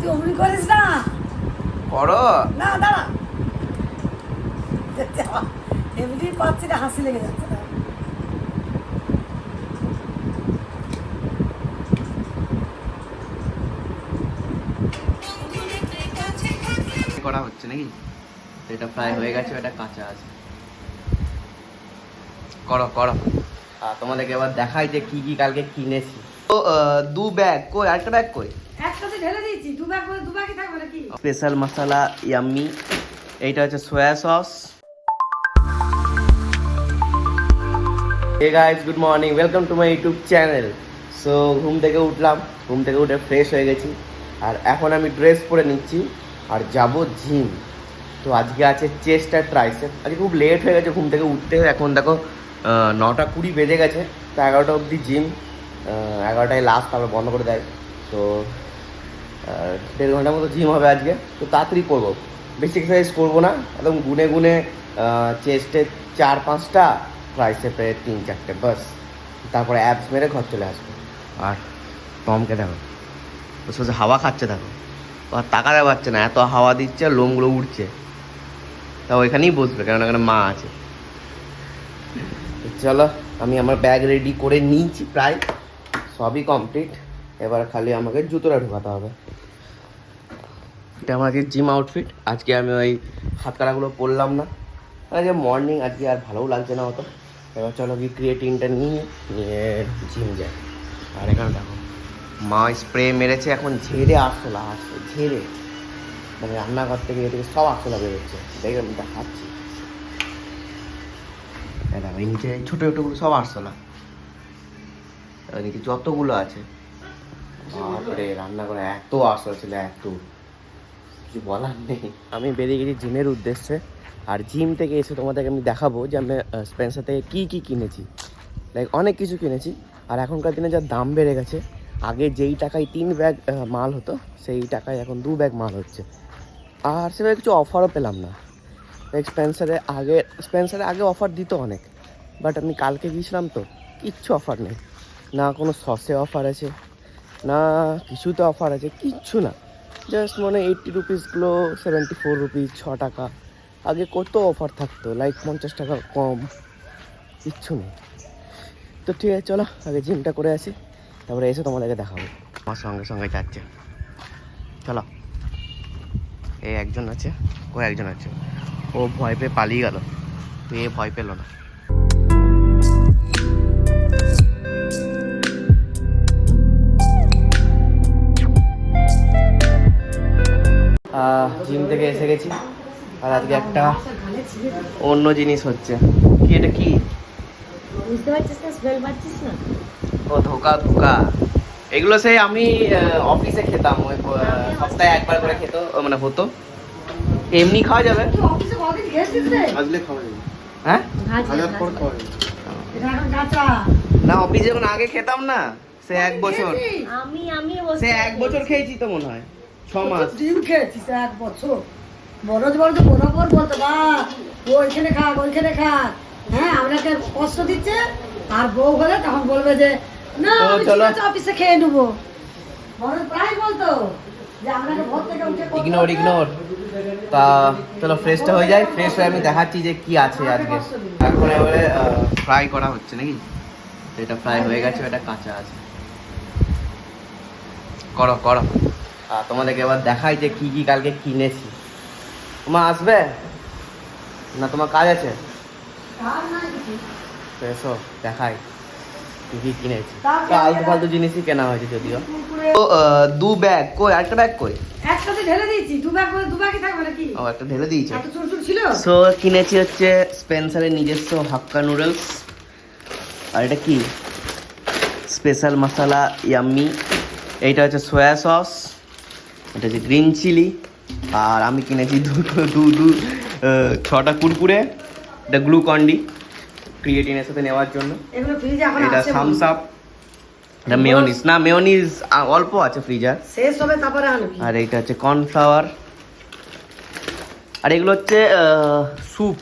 তুই অমনি করিস না। করো না দাঁড়া, এমনি পাচ্ছি না, হাসি লেগে যাচ্ছে না। করা হচ্ছে নাকি? এটা ফ্রাই হয়ে গেছে, এটা কাঁচা আছে। করো করো। তোমাদেরকে এবার দেখাই যে কি কি কালকে কিনেছি। তো 2 ব্যাগ কই, আরেকটা ব্যাগ কই? একসাথে ঢেলে দিয়েছি, দু ব্যাগই থাকবে নাকি? স্পেশাল মশলা ইয়াম্মি, এইটা হচ্ছে soya sauce. Hey guys, good morning, welcome to my YouTube channel. So ঘুম থেকে উঠলাম, ঘুম থেকে উঠে ফ্রেশ হয়ে গেছি, আর এখন আমি ড্রেস পরে নিচ্ছি আর যাব জিম। তো আজকে আছে চেস্ট আর ট্রাইসেপ। আজকে খুব লেট হয়ে গেছে ঘুম থেকে উঠতে, এখন দেখো 9:20 বেজে গেছে। তো 11টা অবধি জিম, 11টায় লাস্ট, তারপর বন্ধ করে দেয়। তো 1.5 ঘন্টার মতো জিম হবে আজকে। তো তাড়াতাড়ি করবো, বেশি এক্সারসাইজ করবো না, একদম গুনে গুনে চেস্টে 4-5টা, ট্রাইসেপে 3-4টে, বাস। তারপরে অ্যাপস মেরে ঘর চলে আসবো। আর টমকে দেখো, তো সোজা হাওয়া খাচ্ছে, দেখো আর তাকাতে পারছে না, এত হাওয়া দিচ্ছে, লোমগুলো উঠছে। তা ওইখানেই বসবে, কারণ এখানে মা আছে। চলো, আমি আমার ব্যাগ রেডি করে নিয়েছি, প্রায় সবই কমপ্লিট। এবার খালি আমাকে জুতোটা ঢোকাতে হবে। এটা আমার আজকে জিম আউটফিট। আজকে আমি ওই হাতকাড়াগুলো পরলাম না, আজকে মর্নিং, আজকে আর ভালোও লাগছে না অত। এবার চলো কি ক্রিয়েটিনটা নিয়ে জিম যাই। আর এখানে দেখো মা স্প্রে মেরেছে, এখন ঝেড়ে আরশোলা আসছে, ঝেড়ে, মানে রান্নাঘর থেকে এদিকে সব আরশোলা বেরোচ্ছে। দেখে আমি দেখাচ্ছি, দেখো এই নিচে ছোটো ছোটোগুলো সব আরশোলা, এদিকে যতগুলো আছে। বাপরে, রান্না করে এত আরশোলা ছিল, এত কিছু বলার নেই। আমি বেরিয়ে গেছি জিমের উদ্দেশ্যে, আর জিম থেকে এসে তোমাদেরকে আমি দেখাবো যে আমি স্পেন্সার থেকে কী কী কিনেছি। লাইক অনেক কিছু কিনেছি। আর এখনকার দিনে যা দাম বেড়ে গেছে, আগে যেই টাকায় 3 ব্যাগ মাল হতো, সেই টাকায় এখন 2 ব্যাগ মাল হচ্ছে। আর সেভাবে কিছু অফারও পেলাম না। লাইক স্পেন্সারে আগে অফার দিত অনেক, বাট আমি কালকে গিয়েছিলাম তো কিচ্ছু অফার নেই। না কোনো সসে অফার আছে, না কিছুতে অফার আছে, কিচ্ছু না। জাস্ট মানে 80 রুপিসগুলো 74 রুপিস, 6 টাকা। আগে কত অফার থাকতো, লাইক 50 টাকা কম, কিচ্ছু নেই। তো ঠিক আছে, চলো আগে জিমটা করে আসি, তারপরে এসে তোমাদেরকে দেখাবো। আমার সঙ্গে সঙ্গে যাচ্ছে, চলো। এই একজন আছে, ও একজন আছে, ও ভয় পেয়ে পালিয়ে গেল, তো এ ভয় পেল না। জিম থেকে এসে গেছি, আর আজকে একটা অন্য জিনিস হচ্ছে। কি এটা, কি বুঝতে পারছিস না? স্মেল পাচ্ছিস না? ও ধোকা ধোকা, এগুলো সেই আমি অফিসে খেতাম, ওই সপ্তাহে একবার করে খেতো, মানে হতো। এমনি খাওয়া যাবে, অফিসে কদিন খেয়েছিস রে? ভাজলে খাওয়া যাবে, হ্যাঁ ভাজার পর খাওয়া যাবে। এটা এখন কাঁচা। না, অফিসে যখন আগে খেতাম না, সে 1 বছর, আমি সে 1 বছর খেয়েছি তো মনে হয়, 6 মাস। ডিম খেয়েছিস 1 বছর? বড় তো বরাবর বলতো বা ওইখানে খা, ওইখানে খা। হ্যাঁ, আপনাকে কষ্ট দিচ্ছে, আর বউ হলে তখন বলবে যে না তো আমি চলো। ঠিক আছে, অফিসে খেয়ে নেবো। বড় প্রায় বলতো যে আপনাকে ভোর থেকে উঠে করতে ইগনোর। তা চলো ফ্রেশটা হয়ে যায়, ফ্রেশ হয়ে আমি দেখাচ্ছি যে কি আছে আজকে। এখন এবারে ফ্রাই করা হচ্ছে নাকি? তো এটা ফ্রাই হয়ে গেছে, এটা কাঁচা আছে। করো করো। তোমাদেরকে এবার দেখাই যে কি কি কালকে কিনেছি। তোমার আসবে না, তোমার কাজ আছে? তো এসো দেখাই কি কি কিনেছি। আলতু ফালতু জিনিসই কেনা হয়েছে যদিও। তো 2 ব্যাগ কই, আরেকটা ব্যাগ কই? একসাথে ঢেলে দিয়েছি, দু ব্যাগই থাকবে নাকি? ও, একটা ঢেলে দিয়েছে। এত চুরচুর ছিল। সো কিনেছি হচ্ছে স্পেন্সারের নিজস্ব হাক্কা নুডলস, আর এটা কি স্পেশাল মশলা ইয়াম্মি, এইটা হচ্ছে সোয়া সস, এটা হচ্ছে গ্রিন চিলি। আর আমি কিনেছি 6টা কুরকুরে, এটা গ্লুকন্ডি ক্রিয়েটিনের সাথে নেওয়ার জন্য। এগুলো ফ্রিজে এখন এটা আছে। থামস আপ, এটা মেয়োনিজ, না মেয়োনিজ অল্প আছে ফ্রিজার। শেষ হবে তারপরে আনবি। আর এইটা হচ্ছে কর্নফ্লাওয়ার। আর এগুলো হচ্ছে স্যুপ,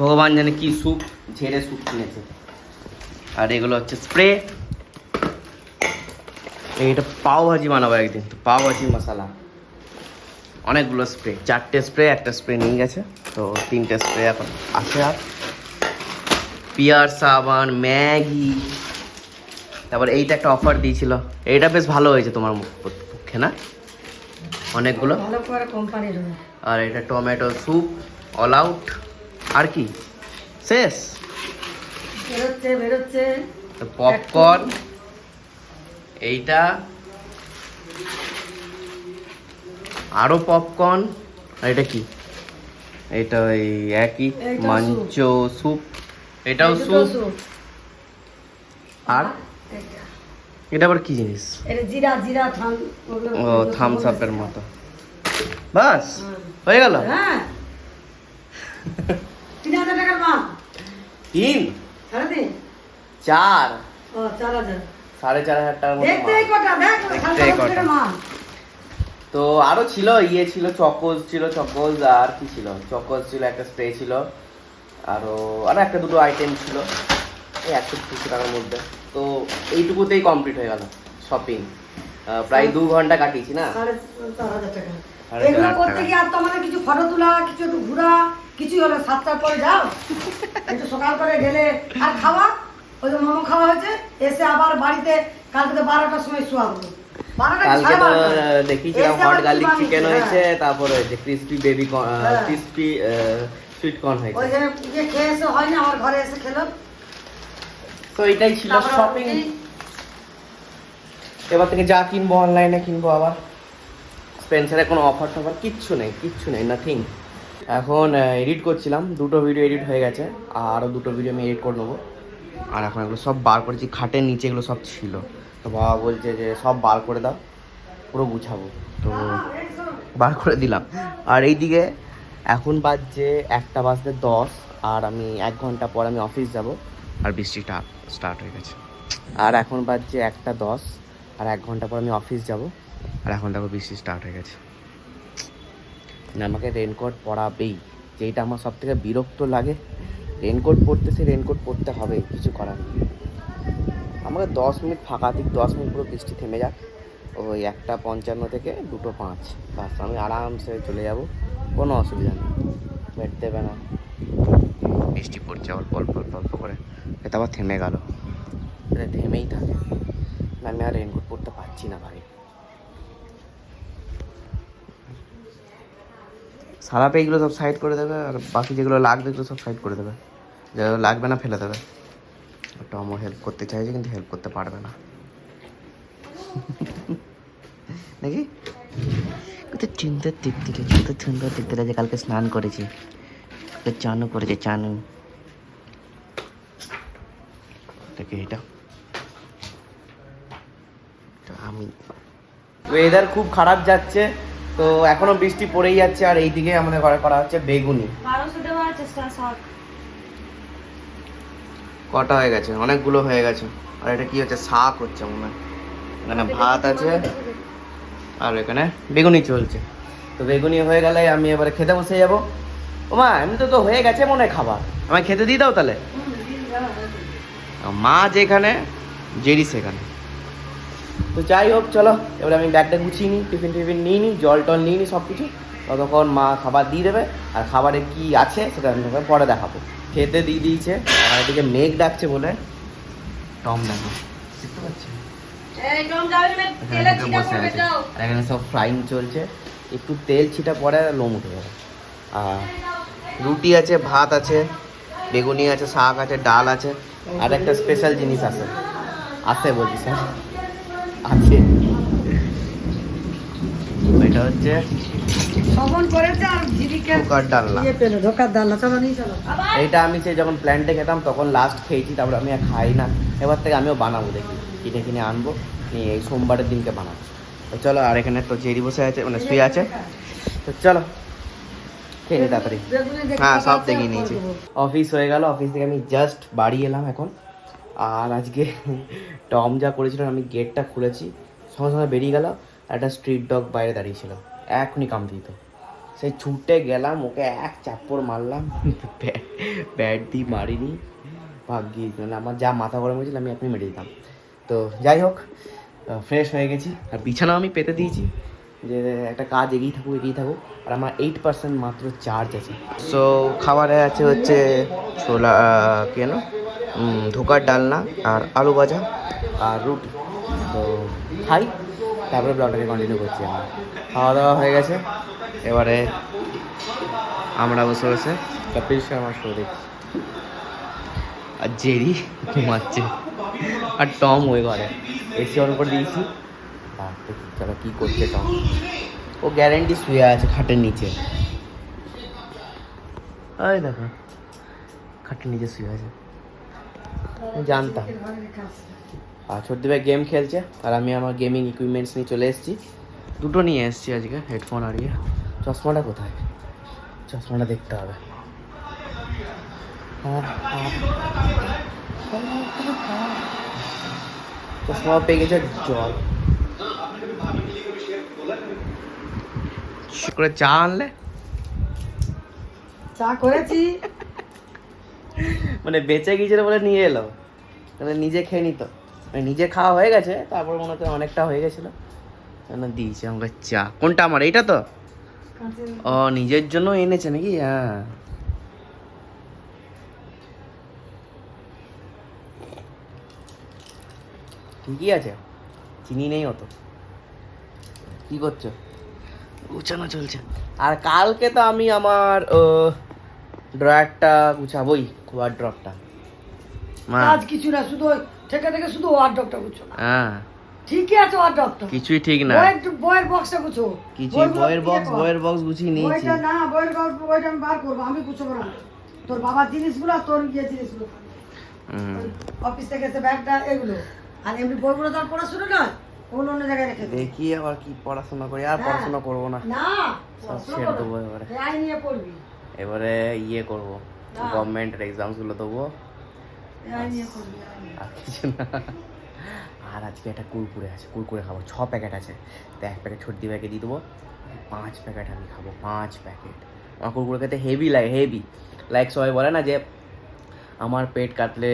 ভগবান জানে কি স্যুপ, ঝেড়ে স্যুপ কিনেছে। আর এগুলো হচ্ছে স্প্রে, এইটা পাও ভাজি বানাবো একদিন, তো পাও ভাজি মশলা অনেকগুলো স্প্রে, 4টে স্প্রে, একটা স্প্রে নিয়ে গেছে, তো 3টে স্প্রে এখন আছে। আর পিয়ার সাবান, ম্যাগি, তারপর এইটা একটা অফার দিয়েছিল, এইটা বেশ ভালো হয়েছে তোমার পক্ষে না, অনেকগুলো। ভালো করে কোম্পানির হবে। আর এটা টমেটো স্যুপ, অল আউট। আর কি শেষ? বেরোচ্ছে পপকর্ন, এইটা আরো পপকর্ন। আর এটা কি? এটা ওই একই এইটাও মাঞ্চো স্যুপ, এটাও স্যুপ। আর এটা আবার কি জিনিস? এটা জিরা থাম, ও থামস আপের মতো। বাস হয়ে গেল। হ্যাঁ 3000 টাকার মাল। 3 সারাদিন 4 ও 4000। 4,500 টাকার মতো দেখতে মাল। কটা দেখ, দেখতে এই কটা। মাল। তো আরো ছিল, ইয়ে ছিল, চকোজ ছিল, চকোজ। আর কি ছিল? চকোজ ছিল, একটা স্প্রে ছিল, আরো একটা দুটো আইটেম ছিল, এই 150 টাকার মধ্যে। তো এইটুকুতেই কমপ্লিট হয়ে গেল শপিং। প্রায় 2 ঘন্টা কাটিয়েছি না। 4,500 টাকা। 4,500 এগুলো টাকা। করতে গিয়ে আর তোমাদের কিছু ফটো তোলা, কিছু একটু ঘোরা, কিছু হলো 7টার পরে যাও, একটু সকাল করে গেলে আর খাওয়া, ওই যে মোমো খাওয়া হয়েছে, এসে আবার বাড়িতে কালকে তো 12টার সময় শোয়াবো। কালকে তো দেখিয়েছিলাম হট গার্লিক চিকেন হয়েছে, তারপরে যে crispy baby crispy sweet corn ওই হয়েছে। যে খেয়ে এসে হয় না, আমার ঘরে এসে খেলো। তো এটাই ছিল শপিং। এবার থেকে যা কিনবো অনলাইনে কিনবো। আবার স্পেন্সারে কোনো অফার টফার কিচ্ছু নেই, নাথিং। এখন এডিট করছিলাম, 2টো ভিডিও এডিট হয়ে গেছে, আরও 2টো ভিডিও আমি এডিট করে নেবো। আর এখন এগুলো সব বার করেছি, খাটের নিচে এগুলো সব ছিল, তো বাবা বলছে যে সব বার করে দাও, পুরো গুছাবো, তো বার করে দিলাম। আর এইদিকে এখন বাজছে 1:10, আর আমি 1 ঘন্টা পর আমি অফিস যাব, আর বৃষ্টিটা স্টার্ট হয়ে গেছে। আর এখন বাজছে 1:10, আর 1 ঘন্টা পর আমি অফিস যাব, আর এখন দেখো বৃষ্টি স্টার্ট হয়ে গেছে। মানে আমাকে রেনকোট পরাবেই, যেটা আমার সব থেকে বিরক্ত লাগে। রেনকোট পরতে হবে, কিছু করার নেই। আমাকে 10 মিনিট ফাঁকা দিক, 10 মিনিট পুরো বৃষ্টি থেমে যাক, ওই 1:55 থেকে 2:05, বাস আমি আরামসে চলে যাব, কোনো অসুবিধা নেই, বেড দেবে না। বৃষ্টি পড়ছে অল্প অল্প করে, এটা আবার থেমে গেল, এটা থেমেই থাকে না, আমি আর রেনকোট পরতে পারছি না ভাই। সারা পেগুলো সব সাইড করে দেবে, আর বাকি যেগুলো লাগবে এগুলো সব সাইড করে দেবে, যেগুলো লাগবে না ফেলে দেবে। টমও হেল্প করতে চাইছে কিন্তু হেল্প করতে পারবে না নাকি? কত সুন্দর দেখতে লাগছে, কালকে স্নান করেছি, চানও করেছে, চানু দেখে এটা। আমি ওয়েদার খুব খারাপ যাচ্ছে, তো এখনো বৃষ্টি পড়েই যাচ্ছে। আর এইদিকে আমাদের ঘরে করা হচ্ছে বেগুনি। কটা হয়ে গেছে? অনেকগুলো হয়ে গেছে। আর এটা কি হচ্ছে? শাক হচ্ছে মনে হয়। এখানে ভাত আছে, আর এখানে বেগুনি চলছে। তো বেগুনি হয়ে গেলে আমি এবারে খেতে বসে যাবো। ওমা এমনি তো হয়ে গেছে মনে হয় খাবার, আমায় খেতে দিয়ে দাও তাহলে। মা যেখানে, জেরি সেখানে। তো যাই হোক, চলো এবারে আমি ব্যাগটা গুছিয়ে নিই, টিফিন নিয়ে নিই, জল টল নিয়ে নিই, সব কিছু। ততক্ষণ মা খাবার দিয়ে দেবে, আর খাবারে কি আছে সেটা আমি তোমাকে পরে দেখাবো। খেতে দিয়ে দিয়েছে, আর এদিকে মেঘ ডাকছে বলে টম দেখো, দেখতে পাচ্ছি বসে আছে। এখানে সব ফ্রাইং চলছে, একটু তেল ছিটা পরে লোম উঠে যাবে। আর রুটি আছে, ভাত আছে, বেগুনি আছে, শাক আছে, ডাল আছে, আর একটা স্পেশাল জিনিস আছে বলছি স্যার, আছে। এটা হচ্ছে ধোকার ডালনা। চলো নিয়ে চলো। এইটা আমি সেই যখন প্ল্যান্টে খেতাম তখন লাস্ট খেয়েছি, তারপরে আমি আর খাই না। এবার থেকে আমিও বানাবো, দেখি কিনে আনবো, নিয়ে এই সোমবারের দিনকে বানাবো। তো চলো, আর এখানে তো জেরি বসে আছে, মানে শুয়ে আছে। তো চলো খেয়ে নি তাড়াতাড়ি। হ্যাঁ সব দেখিয়ে নিয়েছি। অফিস হয়ে গেল, অফিস থেকে আমি জাস্ট বাড়ি এলাম এখন। আর আজকে টম যা করেছিল, আমি গেটটা খুলেছি, সঙ্গে সঙ্গে বেরিয়ে গেল। একটা স্ট্রিট ডগ বাইরে দাঁড়িয়েছিল, এখনই কামড়ে দিত। সেই ছুটে গেলাম, ওকে এক চাপ্পড় মারলাম, ব্যাট দিয়ে মারিনি, ভাগ্যি, মানে আমার যা মাথা গরম হয়েছিল আমি এখনই মেরে দিতাম। তো যাই হোক, ফ্রেশ হয়ে গেছি আর বিছানাও আমি পেতে দিয়েছি যে একটা কাজ এগিয়ে থাকুক আর আমার 8% মাত্র চার্জ আছে। সো খাবারে আছে হচ্ছে ছোলা কেন ধোকার ডালনা আর আলু ভাজা আর রুটি। তো খাই, তারপরে ব্লগটাকে কন্টিনিউ করছি। আমরা খাওয়া দাওয়া হয়ে গেছে, এবারে আমরা বসে বসে কপিল শর্মার শো দেখছি। আর জেরি ঘুমাচ্ছে আর টম ওই ঘরে এসি অন করে দিয়েছি। চলো কী করছে টম, ও গ্যারেন্টি শুয়ে আছে খাটের নিচে। ওই দেখো খাটের নিচে শুয়ে আছে, আমি জানতাম। আর ছোট্ট ভাই গেম খেলছে আর আমি আমার গেমিং ইকুইপমেন্টস নিয়ে চলে এসেছি। দুটো নিয়ে এসেছি আজকে, হেডফোন আর ইয়ে। চশমাটা কোথায়, চশমাটা দেখতে হবে। চশমা পেয়ে গেছে জল করে। চা আনলে? চা করেছি, মানে বেঁচে গিয়েছিল বলে নিয়ে এলো, মানে নিজে খেয়ে নিত, মানে নিজে খাওয়া হয়ে গেছে, তারপর মনে হচ্ছে অনেকটা হয়ে গেছিলো দিয়েছে আমাকে চা। কোনটা আমার, এইটা তো? ও নিজের জন্য এনেছে নাকি? হ্যাঁ ঠিকই আছে, চিনি নেই অত। কি করছো? গুছানো চলছে। আর কালকে তো আমি আমার ড্রয়ারটা গুছাবোই, ওয়ার্ড্রপটা। কাজ কিছু না, শুধু ওই থেকে শুধু ওয়ার্ডরোবটা গুছো না। হ্যাঁ ঠিকই আছে ওয়ার্ডরোবটা, কিছুই ঠিক না। বইয়ের বক্সটা গুছো। কিছুই বইয়ের বক্স গুছিয়ে নিয়েছি। বইটা না, বইটা আমি বার করবো, আমি গুছাবো না। তোর বাবার জিনিসগুলো আর তোর ইয়ে জিনিসগুলো, অফিস থেকে এসে ব্যাগটা, এগুলো। আর এমনি বইগুলো তো আর পড়াশোনা না, ওগুলো অন্য জায়গায় রেখে দে। দেখি আবার কি পড়াশোনা করি, আর পড়াশোনা করবো না, না সব ছেড়ে দেবো এবারে। আই নিয়ে পড়বি, এবারে ইয়ে করবো, গভর্নমেন্টের এক্সামসগুলো দেবো, আই নিয়ে পড়বি। আর কিছু না। আর আজকে একটা কুরকুরে আছে, কুরকুরে খাবো। 6 প্যাকেট আছে, তো 1 প্যাকেট ছোট্টি ব্যাগে দিয়ে দেবো, 5 প্যাকেট আমি খাবো। 5 প্যাকেট আমার কুরকুরে খেতে হেভি লাগে, হেভি। লাইক সবাই বলে না যে আমার পেট কাটলে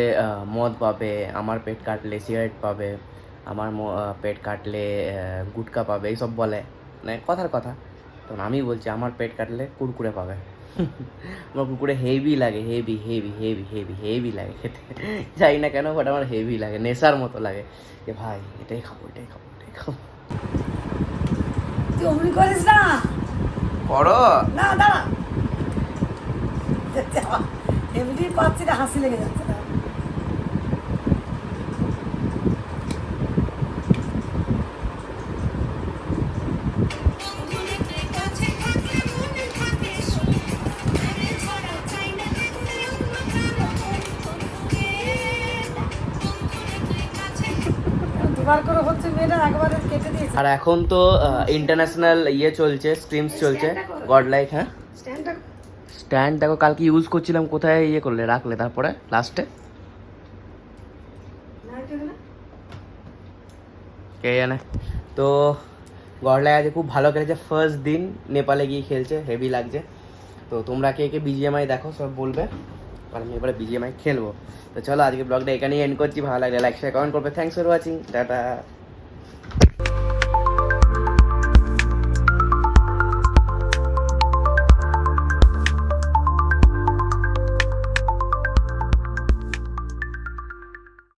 মদ পাবে, আমার পেট কাটলে সিগারেট পাবে, আমার পেট কাটলে গুটকা পাবে, এইসব বলে, মানে কথার কথা। তখন আমি বলছি আমার পেট কাটলে কুরকুরে পাবে। আমার কুরকুরে হেভি লাগে, heavy heavy heavy heavy heavy লাগে খেতে, জানি না কেন, বাট আমার হেভি লাগে, নেশার মতো লাগে যে ভাই এটাই খাবো এটাই খাবো এটাই খাবো। তুই অমনি করিস না, করো না দাঁড়া, এমনি পাচ্ছি না, হাসি লেগে যাচ্ছে না। দুবার করে হচ্ছে মেয়েটা, একবারে কেটে দিয়েছে। আর এখন তো ইন্টারন্যাশনাল ইয়ে চলছে, স্ক্রিমস চলছে, গড লাইক। হ্যাঁ স্ট্যান্ডটা স্ট্যান্ড দেখো, কালকে ইউজ করছিলাম, কোথায় ইয়ে করলে রাখলে তারপরে লাস্টে? কে জানে। তো গড়লাই আজকে খুব ভালো খেলেছে, ফার্স্ট দিন নেপালে গিয়ে খেলছে, হেভি লাগছে। তো তোমরা কে কে বিজিএমআই দেখো সব বলবে, আর আমি এবারে বিজিএমআই খেলবো। তো চলো আজকে ব্লগটা এখানেই এন্ড করছি। ভালো লাগলে লাইক শেয়ার কমেন্ট করবে। Thanks for watching, tata.